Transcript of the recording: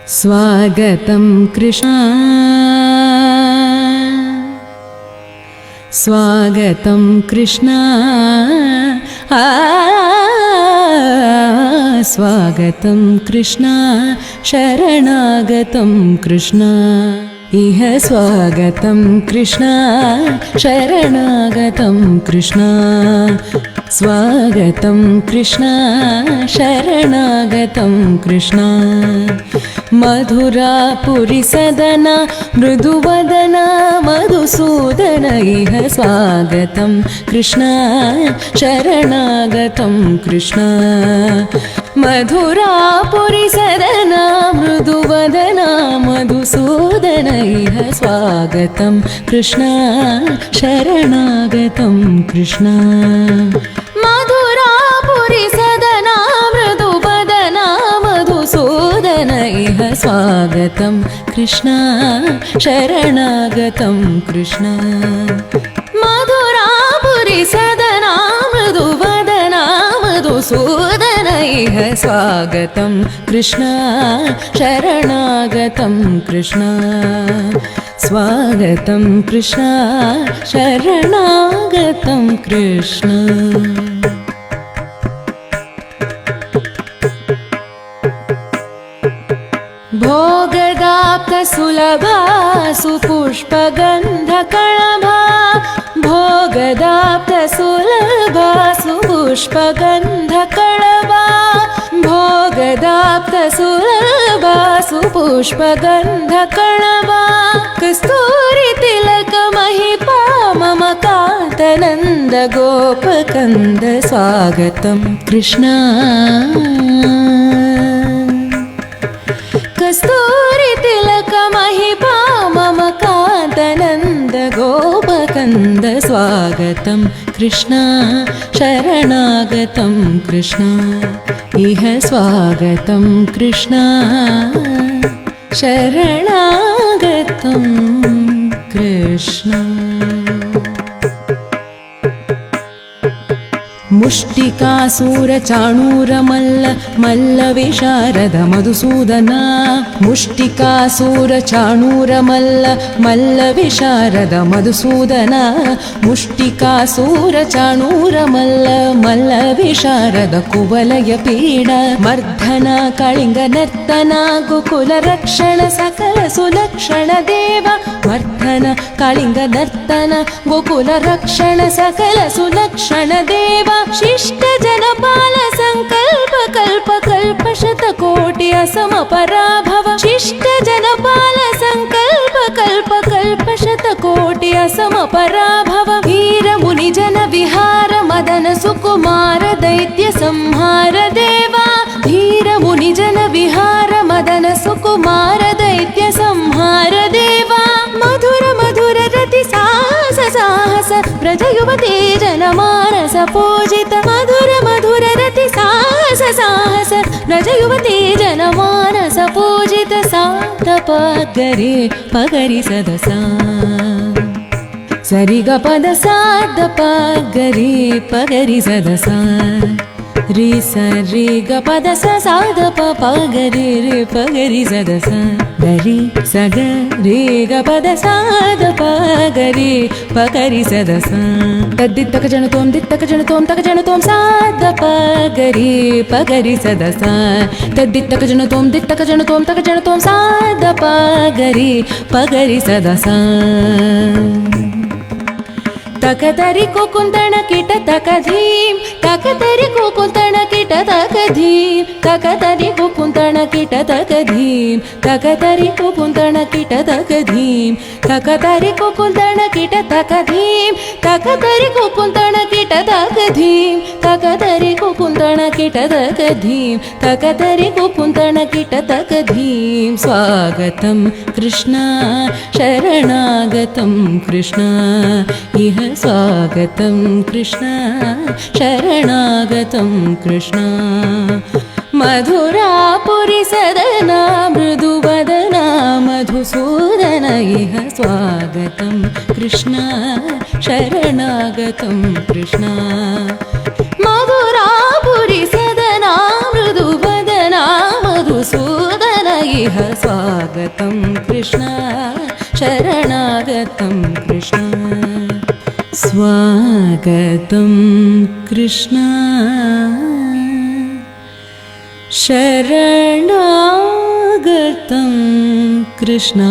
स्वागतं कृष्ण स्वागतं कृष्ण स्वागतं कृष्ण शरणागतं कृष्ण इह स्वागतं कृष्ण शरणागतं कृष्ण स्वागतं कृष्ण शरणागतं कृष्ण मधुरापुरी सदना मृदुवदना मधुसूदन इह स्वागतं कृष्ण शरणागतं कृष्ण मधुरापुरी सदना मृदुवदना मधुसूदन इह स्वागतं कृष्ण शरणागतं कृष्ण मधुरापुरी सदना मृदुवदना मधुसूदन इह स्वागतं कृष्ण शरणागतं कृष्ण मधुरापुरी सदना मृदुवदना मधुसूदन इह स्वागतं कृष्ण शरणागतं कृष्ण स्वागतं कृष्ण शरणागतं कृष्ण भोगदाप्तसुलभा सुपुष्पगन्धकणभा भोगदाप्तसुलभा सुपुष्पगन्धकणभा भोगदाप्तसुलभा सुपुष्पगन्धकणभा कस्तूरितिलकमहिपा मम कान्तनन्द गोपकन्द स्वागतं कृष्ण कस्तूरितिलकमहिपा मम कान्तनन्द गोपकन्द स्वागतं कृष्ण शरणागतं कृष्ण इह स्वागतं कृष्ण शरणागतं कृष्ण मुष्टिकासुरचाणूरमल्ल मल्लविशारद मधुसूदन मुष्टिकासुरचाणूरमल्ल मल्लविशारद मधुसूदन मुष्टिकासुरचाणूरमल्ल मल्लविशारद कुवलयपीड मर्दन कलिङ्गनर्तन गोकुलरक्षण सकल सुलक्षण देव मर्दन कलिङ्गनर्तन गोकुलरक्षण सकल सुलक्षण देव शिष्ट जनपाल संकल्प कल्प कल्प शतकोटि असमपराभव शिष्ट जनपाल संकल्प कल्प कल्प शतकोटि असमपराभव वीर मुनि जन विहार मदन सुकुमार दैत्य संहार देवा वीर मुनि जन विहार मदन सुकुमार दैत्य संहार देवा मधुर मधुर रति साहस साहस व्रज युवती जनमानस पूजित मधुर मधुर रति साहस साहस व्रज युवती जनमानस पूजित साधप गरे पगरि सदसा सरि ग पद साधप गरे पगरि सदसा रि सरि ग पद साधप पगरि रे पगरि सदसा गरि सग रे ग पद साधप गरि पगरि सदसा तद्दित्तक जनतोम दित्तक जनतोम तक जनतोम साधप गरि पगरि सदसा तद्दित्तक जनतोम दित्तक जनतोम तक जनतोम साधप गरि पगरि सदसा तकतरि कुकुंतण किट तकधीम तकतरि कुकुंतण किट तकधीम तकतरि कुकुंतण किट तकधीम तकतरि कुकुंतण किट तकधीम तकतरि कुकुंतण किट तकधीम तकतरि कुकुंतण किट तकधीम तकतरि कुकुंतण किट तकधीम तकतरि कुकुंतण किट तकधीम स्वागतं कृष्ण शरणागतं कृष्ण इह स्वागतं कृष्ण शरणागतं कृष्ण मधुरापुरी सदना मृदुवदना मधुसूदन इह स्वागतं कृष्ण शरणागतं कृष्ण मधुरापुरी सदना मृदुवदना मधुसूदन इह स्वागतं कृष्ण शरणागतं कृष्ण स्वागतं कृष्ण शरणागतं कृष्ण